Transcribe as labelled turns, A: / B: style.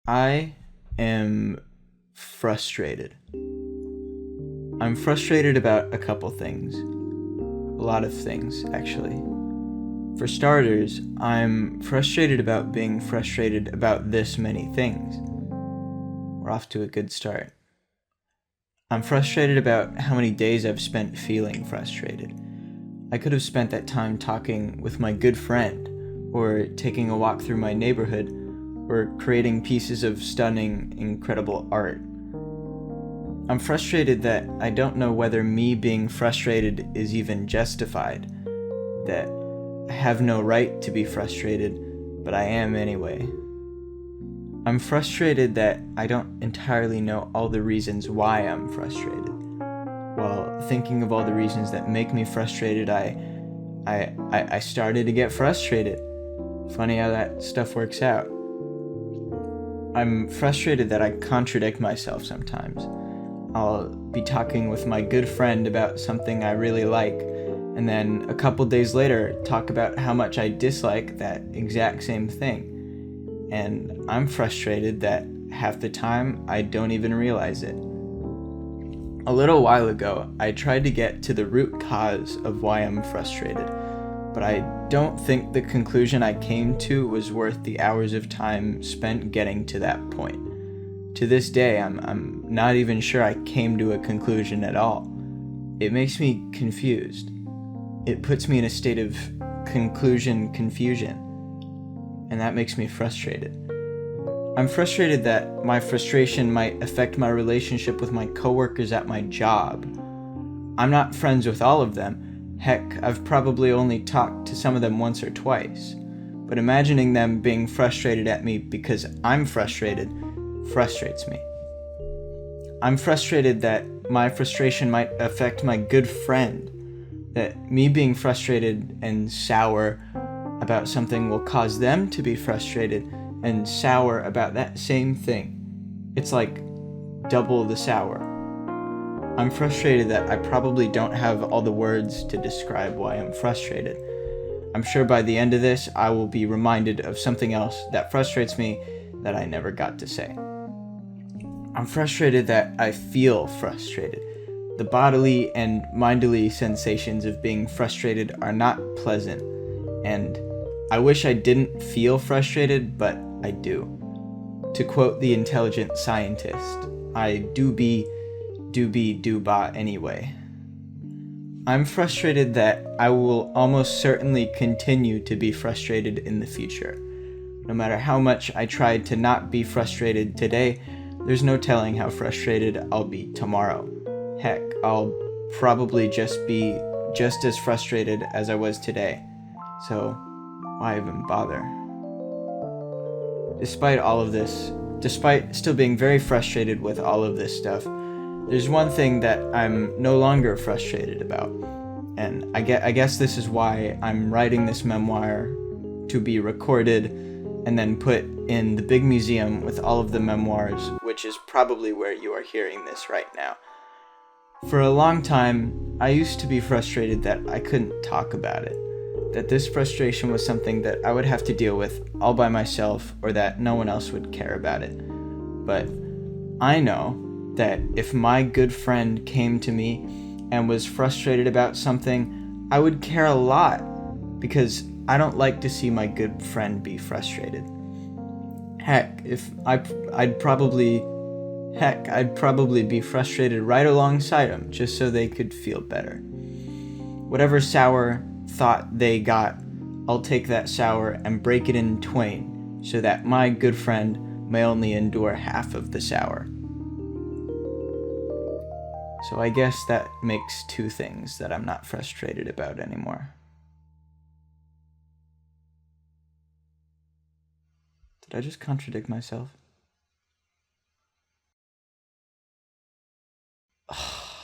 A: I am frustrated. I'm frustrated about a couple things. A lot of things, actually. For starters, I'm frustrated about being frustrated about this many things. We're off to a good start. I'm frustrated about how many days I've spent feeling frustrated. I could have spent that time talking with my good friend, or taking a walk through my neighborhood, or creating pieces of stunning, incredible art. I'm frustrated that I don't know whether me being frustrated is even justified, that I have no right to be frustrated, but I am anyway. I'm frustrated that I don't entirely know all the reasons why I'm frustrated. While thinking of all the reasons that make me frustrated, I started to get frustrated. Funny how that stuff works out. I'm frustrated that I contradict myself sometimes. I'll be talking with my good friend about something I really like, and then a couple days later talk about how much I dislike that exact same thing. And I'm frustrated that half the time I don't even realize it. A little while ago, I tried to get to the root cause of why I'm frustrated, but I don't think the conclusion I came to was worth the hours of time spent getting to that point. To this day, I'm not even sure I came to a conclusion at all. It makes me confused. It puts me in a state of conclusion confusion, and that makes me frustrated. I'm frustrated that my frustration might affect my relationship with my coworkers at my job. I'm not friends with all of them. Heck, I've probably only talked to some of them once or twice. But imagining them being frustrated at me because I'm frustrated frustrates me. I'm frustrated that my frustration might affect my good friend, that me being frustrated and sour about something will cause them to be frustrated and sour about that same thing. It's like double the sour. I'm frustrated that I probably don't have all the words to describe why I'm frustrated. I'm sure by the end of this, I will be reminded of something else that frustrates me that I never got to say. I'm frustrated that I feel frustrated. The bodily and mindly sensations of being frustrated are not pleasant, and I wish I didn't feel frustrated, but I do. To quote the intelligent scientist, I do be ba anyway. I'm frustrated that I will almost certainly continue to be frustrated in the future. No matter how much I try to not be frustrated today, there's no telling how frustrated I'll be tomorrow. Heck, I'll probably just be just as frustrated as I was today. So, why even bother? Despite all of this, despite still being very frustrated with all of this stuff, there's one thing that I'm no longer frustrated about. And I guess this is why I'm writing this memoir to be recorded and then put in the big museum with all of the memoirs, which is probably where you are hearing this right now. For a long time, I used to be frustrated that I couldn't talk about it, that this frustration was something that I would have to deal with all by myself or that no one else would care about it. But I know that if my good friend came to me and was frustrated about something, I would care a lot because I don't like to see my good friend be frustrated. Heck, I'd probably be frustrated right alongside them just so they could feel better. Whatever sour thought they got, I'll take that sour and break it in twain so that my good friend may only endure half of the sour. So I guess that makes two things that I'm not frustrated about anymore. Did I just contradict myself?